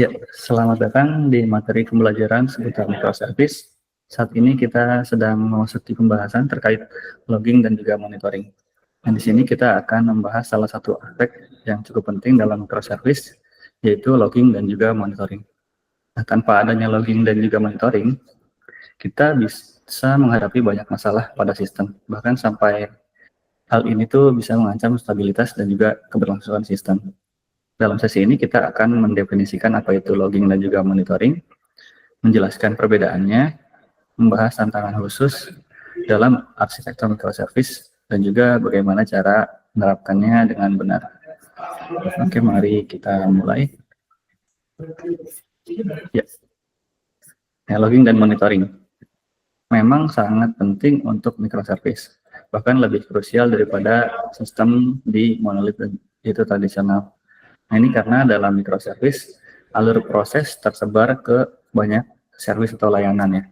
Ya, selamat datang di materi pembelajaran seputar microservice. Saat ini kita sedang memasuki pembahasan terkait logging dan juga monitoring. Nah, di sini kita akan membahas salah satu aspek yang cukup penting dalam microservice, yaitu logging dan juga monitoring. Nah, tanpa adanya logging dan juga monitoring, kita bisa menghadapi banyak masalah pada sistem, bahkan sampai hal ini tuh bisa mengancam stabilitas dan juga keberlangsungan sistem. Dalam sesi ini kita akan mendefinisikan apa itu logging dan juga monitoring, menjelaskan perbedaannya, membahas tantangan khusus dalam arsitektur microservice, dan juga bagaimana cara menerapkannya dengan benar. Oke, mari kita mulai. Ya, logging dan monitoring memang sangat penting untuk microservice, bahkan lebih krusial daripada sistem di monolit itu tradisional. Nah, ini karena dalam microservice, alur proses tersebar ke banyak service atau layanan ya.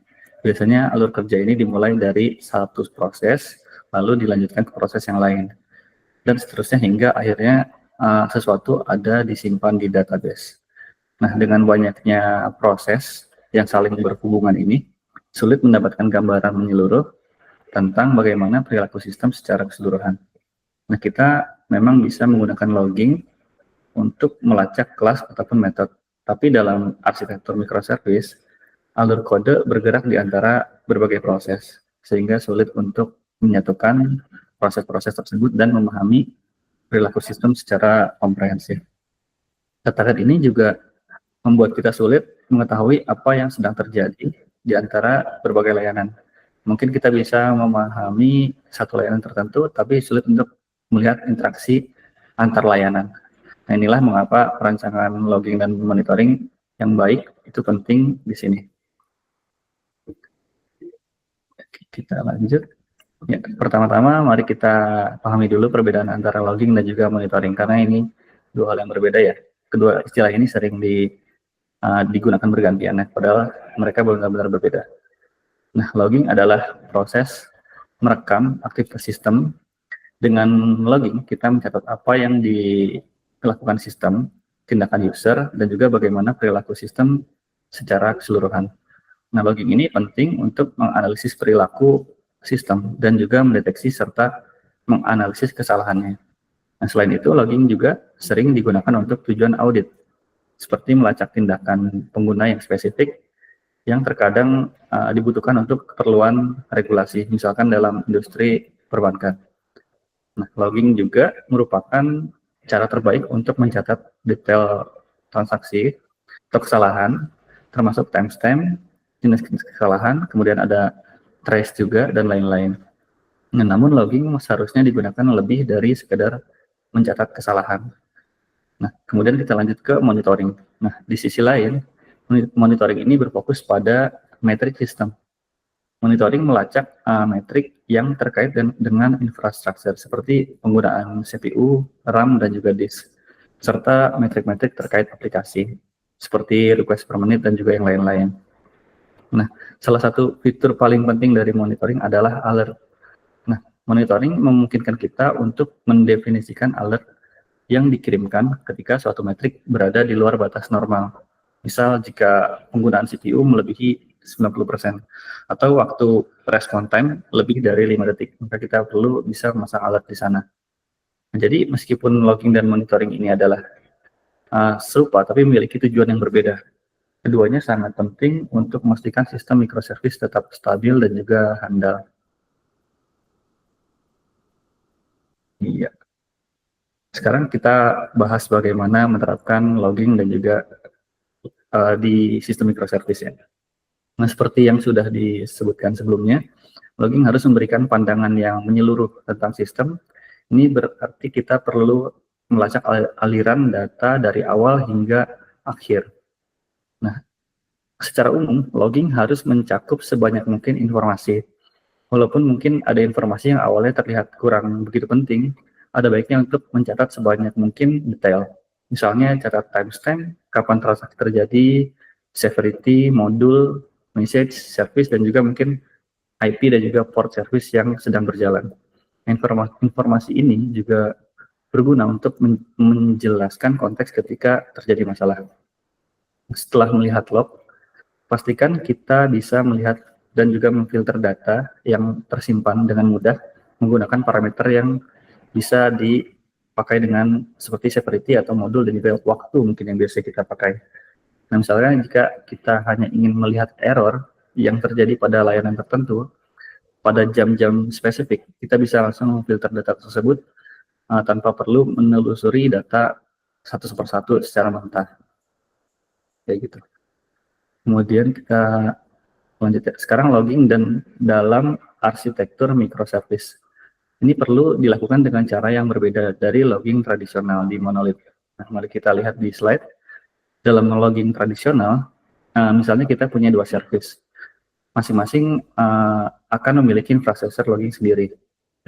Biasanya alur kerja ini dimulai dari satu proses, lalu dilanjutkan ke proses yang lain. Dan seterusnya hingga akhirnya sesuatu ada disimpan di database. Nah, dengan banyaknya proses yang saling berhubungan ini, sulit mendapatkan gambaran menyeluruh tentang bagaimana perilaku sistem secara keseluruhan. Nah, kita memang bisa menggunakan logging untuk melacak kelas ataupun metode. Tapi dalam arsitektur microservice, alur kode bergerak di antara berbagai proses, sehingga sulit untuk menyatukan proses-proses tersebut dan memahami perilaku sistem secara komprehensif. Catatan ini juga membuat kita sulit mengetahui apa yang sedang terjadi di antara berbagai layanan. Mungkin kita bisa memahami satu layanan tertentu, tapi sulit untuk melihat interaksi antar layanan. Nah, inilah mengapa perancangan logging dan monitoring yang baik itu penting di sini. Kita lanjut. Ya, pertama-tama mari kita pahami dulu perbedaan antara logging dan juga monitoring, karena ini dua hal yang berbeda ya. Kedua istilah ini sering digunakan bergantian, padahal mereka benar-benar berbeda. Nah, logging adalah proses merekam aktivitas sistem. Dengan logging, kita mencatat apa yang dilakukan sistem, tindakan user, dan juga bagaimana perilaku sistem secara keseluruhan. Nah, logging ini penting untuk menganalisis perilaku sistem dan juga mendeteksi serta menganalisis kesalahannya. Nah, selain itu, logging juga sering digunakan untuk tujuan audit, seperti melacak tindakan pengguna yang spesifik yang terkadang dibutuhkan untuk keperluan regulasi, misalkan dalam industri perbankan. Nah, logging juga merupakan cara terbaik untuk mencatat detail transaksi atau kesalahan, termasuk timestamp, jenis kesalahan, kemudian ada trace juga, dan lain-lain. Nah, namun logging seharusnya digunakan lebih dari sekedar mencatat kesalahan. Nah, kemudian kita lanjut ke monitoring. Nah, di sisi lain, monitoring ini berfokus pada metrik sistem. Monitoring melacak metrik yang terkait dengan infrastruktur seperti penggunaan CPU, RAM, dan juga disk, serta metrik-metrik terkait aplikasi seperti request per menit dan juga yang lain-lain. Nah, salah satu fitur paling penting dari monitoring adalah alert. Nah, monitoring memungkinkan kita untuk mendefinisikan alert yang dikirimkan ketika suatu metrik berada di luar batas normal. Misal jika penggunaan CPU melebihi 90% atau waktu respon time lebih dari 5 detik, maka kita perlu bisa memasang alert di sana. Nah, jadi meskipun logging dan monitoring ini adalah serupa tapi memiliki tujuan yang berbeda. Keduanya sangat penting untuk memastikan sistem microservice tetap stabil dan juga handal. Iya. Sekarang kita bahas bagaimana menerapkan logging dan juga di sistem microservice ya. Nah, seperti yang sudah disebutkan sebelumnya, logging harus memberikan pandangan yang menyeluruh tentang sistem. Ini berarti kita perlu melacak aliran data dari awal hingga akhir. Nah, secara umum, logging harus mencakup sebanyak mungkin informasi. Walaupun mungkin ada informasi yang awalnya terlihat kurang begitu penting, ada baiknya untuk mencatat sebanyak mungkin detail. Misalnya catat timestamp, kapan transaksi terjadi, severity, modul, message, service, dan juga mungkin IP dan juga port service yang sedang berjalan. Informasi ini juga berguna untuk menjelaskan konteks ketika terjadi masalah. Setelah melihat log, pastikan kita bisa melihat dan juga memfilter data yang tersimpan dengan mudah menggunakan parameter yang bisa dipakai dengan seperti severity atau modul dan juga waktu mungkin yang biasa kita pakai. Nah, misalnya jika kita hanya ingin melihat error yang terjadi pada layanan tertentu pada jam-jam spesifik, kita bisa langsung memfilter data tersebut tanpa perlu menelusuri data satu persatu secara mentah. Kayak gitu. Kemudian kita lanjut ya. Sekarang logging dan dalam arsitektur microservice. Ini perlu dilakukan dengan cara yang berbeda dari logging tradisional di monolith. Nah, mari kita lihat di slide. Dalam logging tradisional, misalnya kita punya dua service. Masing-masing akan memiliki infrastruktur logging sendiri.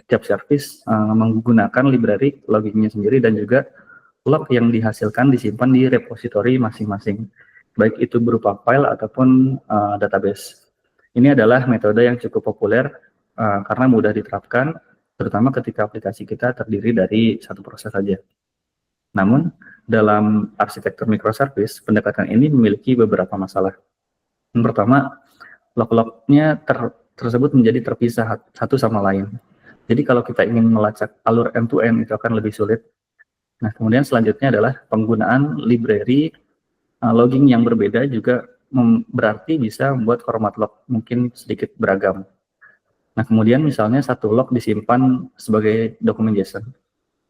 Setiap service menggunakan library loggingnya sendiri dan juga log yang dihasilkan disimpan di repository masing-masing, baik itu berupa file ataupun database. Ini adalah metode yang cukup populer karena mudah diterapkan, terutama ketika aplikasi kita terdiri dari satu proses saja. Namun, dalam arsitektur microservice, pendekatan ini memiliki beberapa masalah. Yang pertama, log-lognya tersebut menjadi terpisah satu sama lain. Jadi kalau kita ingin melacak alur end-to-end itu akan lebih sulit. Nah, kemudian selanjutnya adalah penggunaan library logging yang berbeda juga berarti bisa membuat format log mungkin sedikit beragam. Nah, kemudian misalnya satu log disimpan sebagai dokumen JSON,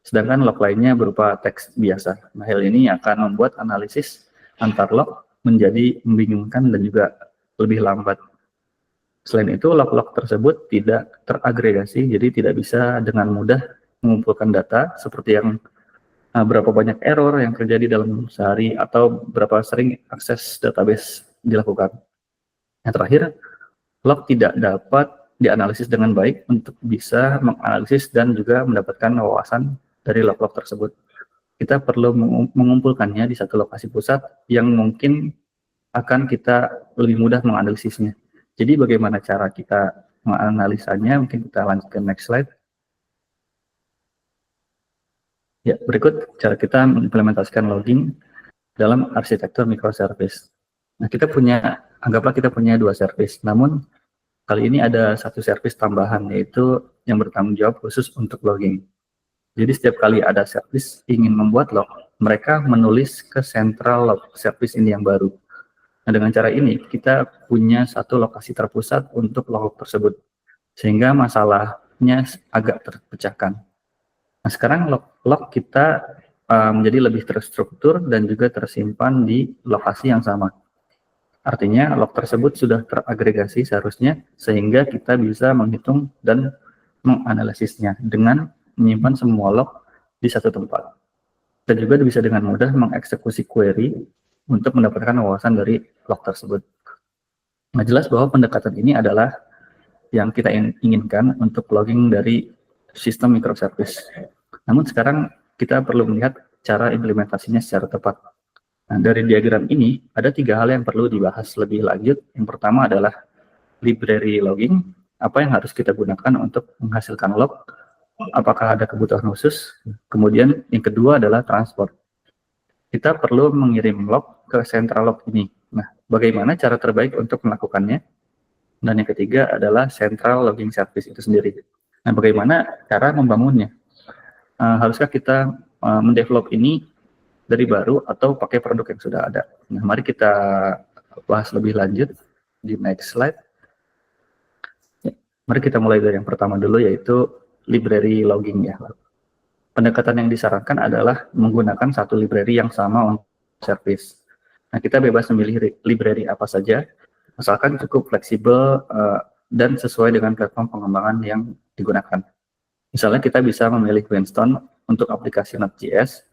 sedangkan log lainnya berupa teks biasa. Nah, hal ini akan membuat analisis antar log menjadi membingungkan dan juga lebih lambat. Selain itu, log-log tersebut tidak teragregasi, jadi tidak bisa dengan mudah mengumpulkan data seperti yang berapa banyak error yang terjadi dalam sehari atau berapa sering akses database dilakukan. Yang terakhir, log tidak dapat dianalisis dengan baik untuk bisa menganalisis dan juga mendapatkan wawasan dari log-log tersebut. Kita perlu mengumpulkannya di satu lokasi pusat yang mungkin akan kita lebih mudah menganalisisnya. Jadi bagaimana cara kita menganalisanya? Mungkin kita lanjutkan next slide. Ya, berikut cara kita mengimplementasikan logging dalam arsitektur microservice. Nah, anggaplah kita punya dua service, namun kali ini ada satu service tambahan, yaitu yang bertanggung jawab khusus untuk logging. Jadi setiap kali ada service ingin membuat log, mereka menulis ke central log service ini yang baru. Nah, dengan cara ini kita punya satu lokasi terpusat untuk log tersebut, sehingga masalahnya agak terpecahkan. Nah, sekarang log kita menjadi lebih terstruktur dan juga tersimpan di lokasi yang sama. Artinya log tersebut sudah teragregasi seharusnya, sehingga kita bisa menghitung dan menganalisisnya dengan menyimpan semua log di satu tempat. Dan juga bisa dengan mudah mengeksekusi query untuk mendapatkan wawasan dari log tersebut. Nah, jelas bahwa pendekatan ini adalah yang kita inginkan untuk logging dari sistem microservice. Namun sekarang kita perlu melihat cara implementasinya secara tepat. Nah, dari diagram ini ada 3 hal yang perlu dibahas lebih lanjut. Yang pertama adalah library logging, apa yang harus kita gunakan untuk menghasilkan log, apakah ada kebutuhan khusus. Kemudian yang kedua adalah transport. Kita perlu mengirim log ke central log ini. Nah, bagaimana cara terbaik untuk melakukannya? Dan yang ketiga adalah central logging service itu sendiri. Nah, bagaimana cara membangunnya? Haruskah kita mendevelop ini dari baru atau pakai produk yang sudah ada? Nah, mari kita bahas lebih lanjut di next slide. Ya, mari kita mulai dari yang pertama dulu, yaitu library logging ya. Pendekatan yang disarankan adalah menggunakan satu library yang sama untuk service. Nah, kita bebas memilih library apa saja, asalkan cukup fleksibel dan sesuai dengan platform pengembangan yang digunakan. Misalnya kita bisa memilih Whinstone untuk aplikasi Node.js.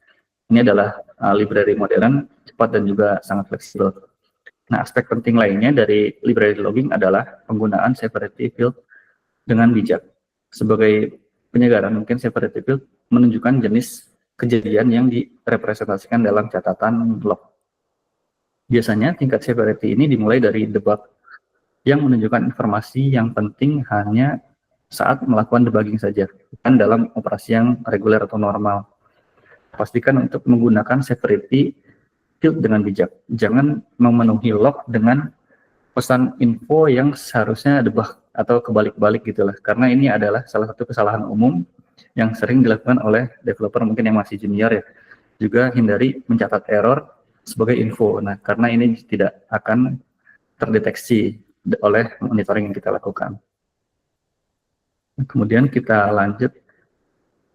Ini adalah library modern, cepat dan juga sangat fleksibel. Nah, aspek penting lainnya dari library logging adalah penggunaan severity field dengan bijak. Sebagai penyegaran, mungkin severity field menunjukkan jenis kejadian yang direpresentasikan dalam catatan log. Biasanya tingkat severity ini dimulai dari debug yang menunjukkan informasi yang penting hanya saat melakukan debugging saja, bukan dalam operasi yang reguler atau normal. Pastikan untuk menggunakan severity filter dengan bijak. Jangan memenuhi log dengan pesan info yang seharusnya debug atau kebalik-balik gitulah. Karena ini adalah salah satu kesalahan umum yang sering dilakukan oleh developer mungkin yang masih junior ya. Juga hindari mencatat error sebagai info. Nah, karena ini tidak akan terdeteksi oleh monitoring yang kita lakukan. Kemudian kita lanjut.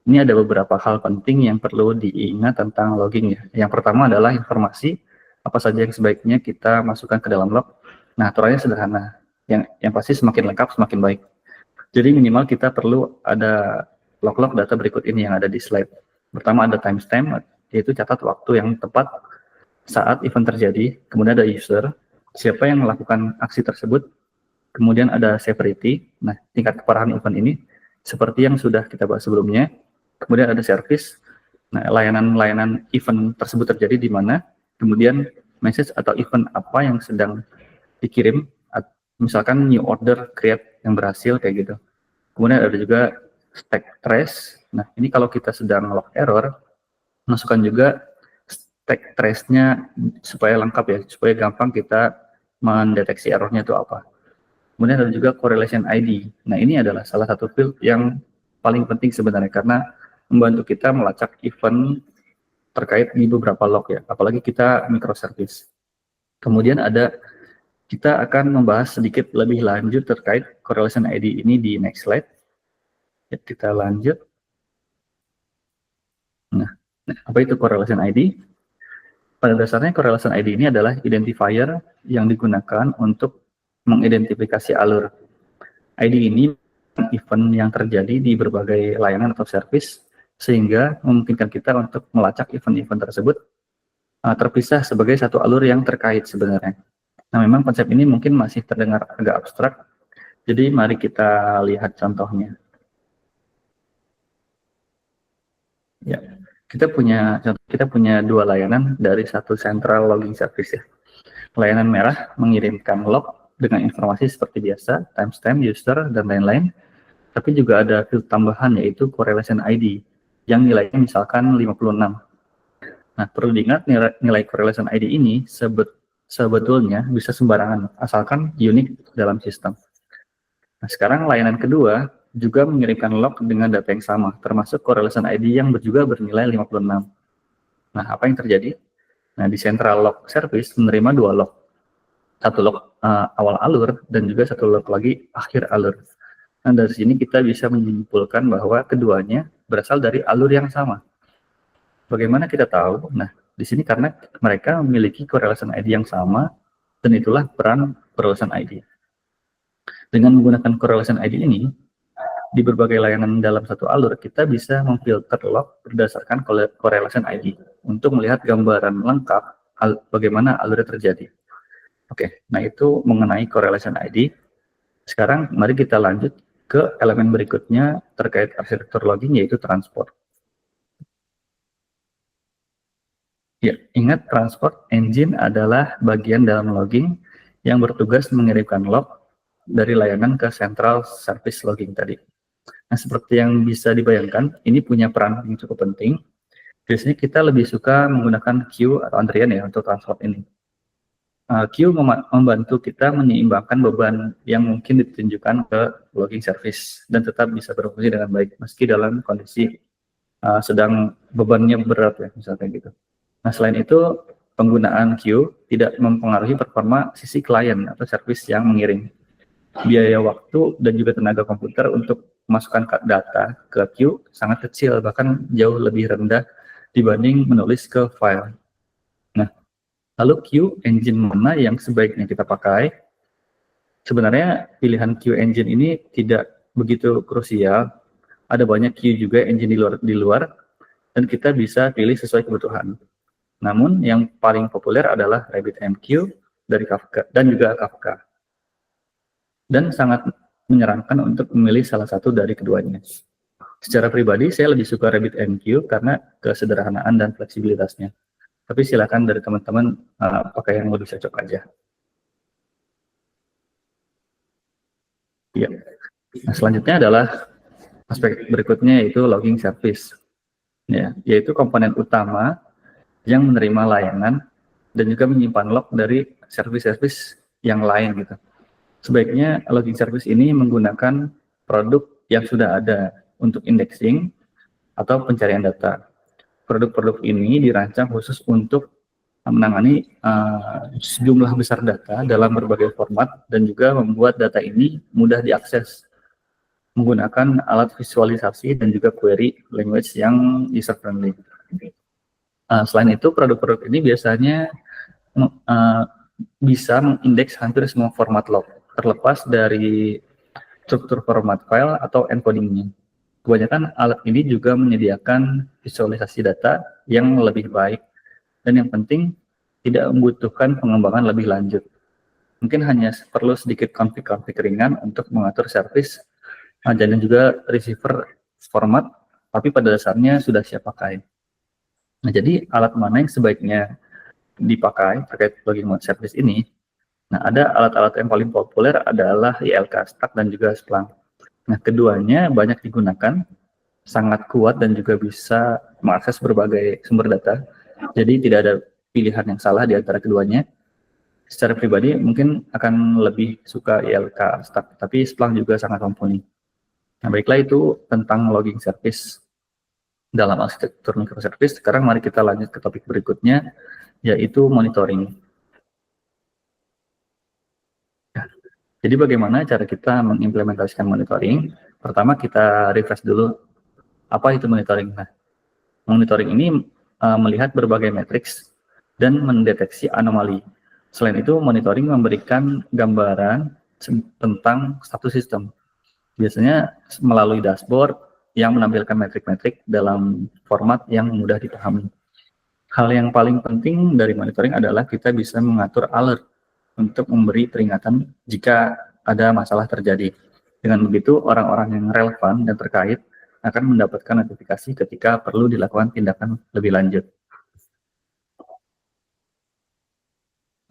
Ini ada beberapa hal penting yang perlu diingat tentang logging ya. Yang pertama adalah informasi apa saja yang sebaiknya kita masukkan ke dalam log. Nah, aturannya sederhana. Yang pasti semakin lengkap semakin baik. Jadi minimal kita perlu ada log-log data berikut ini yang ada di slide. Pertama ada timestamp, yaitu catat waktu yang tepat saat event terjadi. Kemudian ada user, siapa yang melakukan aksi tersebut. Kemudian ada severity, nah tingkat keparahan event ini seperti yang sudah kita bahas sebelumnya. Kemudian ada service, nah layanan event tersebut terjadi di mana. Kemudian message atau event apa yang sedang dikirim, misalkan new order create yang berhasil kayak gitu. Kemudian ada juga stack trace. Nah ini kalau kita sedang log error, masukkan juga stack trace-nya supaya lengkap ya, supaya gampang kita mendeteksi errornya itu apa. Kemudian ada juga correlation ID. Nah ini adalah salah satu field yang paling penting sebenarnya karena membantu kita melacak event terkait di beberapa log ya, apalagi kita microservice. Kemudian kita akan membahas sedikit lebih lanjut terkait correlation ID ini di next slide. Ya, kita lanjut. Nah, apa itu correlation ID? Pada dasarnya correlation ID ini adalah identifier yang digunakan untuk mengidentifikasi alur. ID ini event yang terjadi di berbagai layanan atau service sehingga memungkinkan kita untuk melacak event-event tersebut terpisah sebagai satu alur yang terkait sebenarnya. Nah, memang konsep ini mungkin masih terdengar agak abstrak, jadi mari kita lihat contohnya. Ya, kita punya dua layanan dari satu central logging service ya. Layanan merah mengirimkan log dengan informasi seperti biasa, timestamp, user, dan lain-lain. Tapi juga ada field tambahan yaitu correlation ID yang nilainya misalkan 56. Nah, perlu diingat nilai correlation ID ini sebetulnya bisa sembarangan asalkan unik dalam sistem. Nah, sekarang layanan kedua juga mengirimkan log dengan data yang sama, termasuk correlation ID yang juga bernilai 56. Nah, apa yang terjadi? Nah, di central log service menerima dua log. Satu log awal alur dan juga satu log lagi akhir alur. Nah, dari sini kita bisa menyimpulkan bahwa keduanya berasal dari alur yang sama. Bagaimana kita tahu? Nah, di sini karena mereka memiliki correlation ID yang sama, dan itulah peran correlation ID. Dengan menggunakan correlation ID ini, di berbagai layanan dalam satu alur, kita bisa memfilter log berdasarkan correlation ID untuk melihat gambaran lengkap bagaimana alurnya terjadi. Oke, nah itu mengenai correlation ID. Sekarang mari kita lanjut ke elemen berikutnya terkait arsitektur logging, yaitu transport. Ya, ingat transport engine adalah bagian dalam logging yang bertugas mengirimkan log dari layanan ke central service logging tadi. Nah, seperti yang bisa dibayangkan, ini punya peran yang cukup penting. Biasanya kita lebih suka menggunakan queue atau antrian ya untuk transport ini. Queue membantu kita menyeimbangkan beban yang mungkin ditunjukkan ke logging service dan tetap bisa berfungsi dengan baik meski dalam kondisi sedang bebannya berat ya, misalnya gitu. Nah, selain itu penggunaan queue tidak mempengaruhi performa sisi klien atau service yang mengirim. Biaya waktu dan juga tenaga komputer untuk memasukkan data ke queue sangat kecil, bahkan jauh lebih rendah dibanding menulis ke file. Nah, lalu queue engine mana yang sebaiknya kita pakai? Sebenarnya pilihan queue engine ini tidak begitu krusial. Ada banyak queue juga engine di luar dan kita bisa pilih sesuai kebutuhan. Namun yang paling populer adalah RabbitMQ dari Kafka dan juga Kafka. Dan sangat menyarankan untuk memilih salah satu dari keduanya. Secara pribadi saya lebih suka RabbitMQ karena kesederhanaan dan fleksibilitasnya. Tapi silakan dari teman-teman pakai yang lebih cocok aja. Ya. Nah, selanjutnya adalah aspek berikutnya yaitu logging service. Ya, yaitu komponen utama yang menerima layanan dan juga menyimpan log dari service-service yang lain gitu. Sebaiknya logging service ini menggunakan produk yang sudah ada untuk indexing atau pencarian data. Produk-produk ini dirancang khusus untuk menangani sejumlah besar data dalam berbagai format dan juga membuat data ini mudah diakses menggunakan alat visualisasi dan juga query language yang user friendly. Selain itu, produk-produk ini biasanya bisa mengindeks hampir semua format log, terlepas dari struktur format file atau encodingnya. Kebanyakan alat ini juga menyediakan visualisasi data yang lebih baik, dan yang penting tidak membutuhkan pengembangan lebih lanjut. Mungkin hanya perlu sedikit config ringan untuk mengatur service dan juga receiver format, tapi pada dasarnya sudah siap pakai. Nah, jadi alat mana yang sebaiknya dipakai terkait logging service ini? Nah, ada alat-alat yang paling populer adalah ILK Stack dan juga Splunk. Nah, keduanya banyak digunakan, sangat kuat dan juga bisa mengakses berbagai sumber data. Jadi tidak ada pilihan yang salah di antara keduanya. Secara pribadi mungkin akan lebih suka ILK Stack, tapi Splunk juga sangat mumpuni. Nah, baiklah itu tentang logging service dalam arsitektur microservice. Sekarang mari kita lanjut ke topik berikutnya, yaitu monitoring. Jadi bagaimana cara kita mengimplementasikan monitoring? Pertama kita refresh dulu, apa itu monitoring? Nah, monitoring ini melihat berbagai matriks dan mendeteksi anomali. Selain itu, monitoring memberikan gambaran tentang status sistem. Biasanya melalui dashboard yang menampilkan metrik-metrik dalam format yang mudah dipahami. Hal yang paling penting dari monitoring adalah kita bisa mengatur alert untuk memberi peringatan jika ada masalah terjadi. Dengan begitu, orang-orang yang relevan dan terkait akan mendapatkan notifikasi ketika perlu dilakukan tindakan lebih lanjut.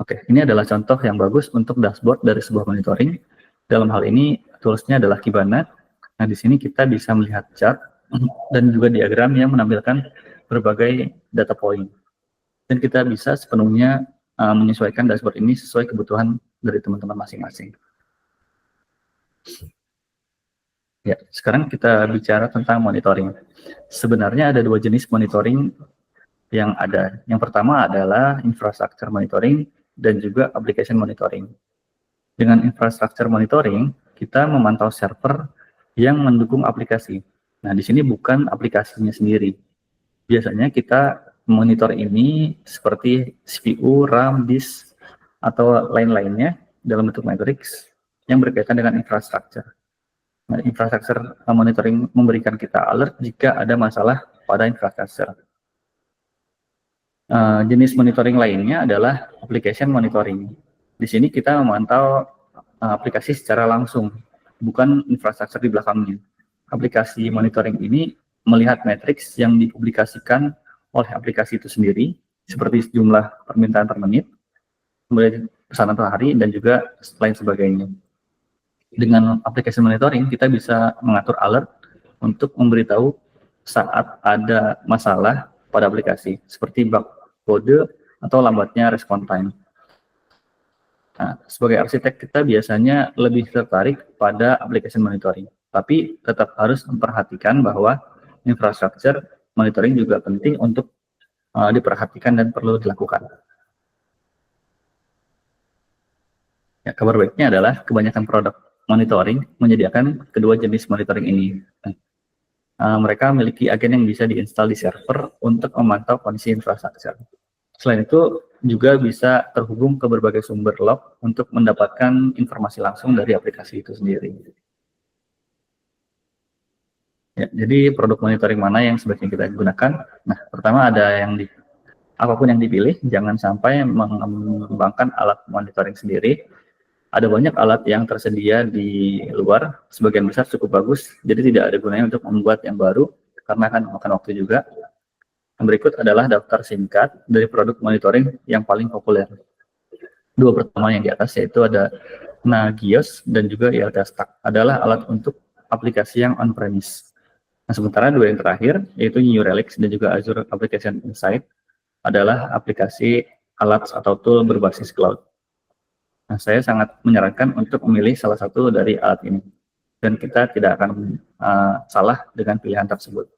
Oke, ini adalah contoh yang bagus untuk dashboard dari sebuah monitoring. Dalam hal ini, toolsnya adalah Kibana. Nah, di sini kita bisa melihat chart dan juga diagram yang menampilkan berbagai data point. Dan kita bisa sepenuhnya menyesuaikan dashboard ini sesuai kebutuhan dari teman-teman masing-masing. Ya, sekarang kita bicara tentang monitoring. Sebenarnya ada dua jenis monitoring yang ada. Yang pertama adalah infrastructure monitoring dan juga application monitoring. Dengan infrastructure monitoring, kita memantau server yang mendukung aplikasi. Nah, di sini bukan aplikasinya sendiri. Biasanya kita monitor ini seperti CPU, RAM, disk, atau lain-lainnya dalam bentuk matrix yang berkaitan dengan infrastructure. Nah, infrastructure monitoring memberikan kita alert jika ada masalah pada infrastructure. Jenis monitoring lainnya adalah application monitoring. Di sini kita memantau aplikasi secara langsung, bukan infrastruktur di belakangnya. Aplikasi monitoring ini melihat matriks yang dipublikasikan oleh aplikasi itu sendiri, seperti jumlah permintaan per menit, kemudian pesanan per hari, dan juga lain sebagainya. Dengan aplikasi monitoring, kita bisa mengatur alert untuk memberitahu saat ada masalah pada aplikasi, seperti bug kode atau lambatnya respon time. Nah, sebagai arsitek kita biasanya lebih tertarik pada application monitoring, tapi tetap harus memperhatikan bahwa infrastructure monitoring juga penting untuk diperhatikan dan perlu dilakukan. Ya, kabar baiknya adalah kebanyakan produk monitoring menyediakan kedua jenis monitoring ini. Mereka memiliki agen yang bisa diinstal di server untuk memantau kondisi infrastruktur. Selain itu, juga bisa terhubung ke berbagai sumber log untuk mendapatkan informasi langsung dari aplikasi itu sendiri. Ya, jadi produk monitoring mana yang sebaiknya kita gunakan? Nah, pertama ada yang apapun yang dipilih, jangan sampai mengembangkan alat monitoring sendiri. Ada banyak alat yang tersedia di luar, sebagian besar cukup bagus, jadi tidak ada gunanya untuk membuat yang baru, karena akan memakan waktu juga. Yang berikut adalah daftar singkat dari produk monitoring yang paling populer. Dua pertama yang di atas yaitu ada Nagios dan juga ILK Stack, adalah alat untuk aplikasi yang on-premise. Nah, sementara dua yang terakhir, yaitu New Relic dan juga Azure Application Insight, adalah aplikasi alat atau tool berbasis cloud. Nah, saya sangat menyarankan untuk memilih salah satu dari alat ini, dan kita tidak akan salah dengan pilihan tersebut.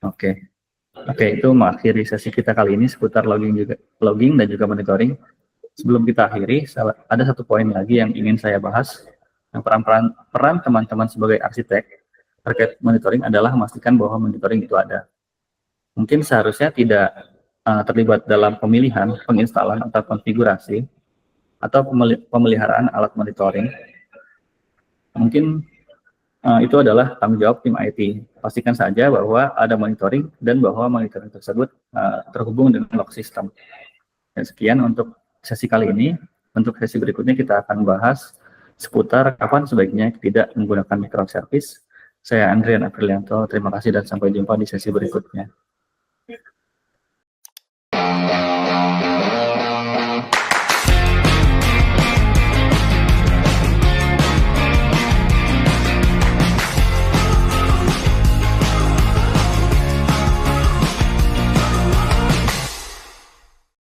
Oke, itu mengakhiri sesi kita kali ini seputar logging dan juga monitoring. Sebelum kita akhiri, ada satu poin lagi yang ingin saya bahas. Yang peran teman-teman sebagai arsitek terkait monitoring adalah memastikan bahwa monitoring itu ada. Mungkin seharusnya tidak terlibat dalam pemilihan, penginstalan, atau konfigurasi, atau pemeliharaan alat monitoring. Mungkin itu adalah tanggung jawab tim IT. Pastikan saja bahwa ada monitoring dan bahwa monitoring tersebut terhubung dengan log system. Dan sekian untuk sesi kali ini. Untuk sesi berikutnya kita akan bahas seputar kapan sebaiknya tidak menggunakan microservice. Saya Andrian Aprilianto, terima kasih dan sampai jumpa di sesi berikutnya.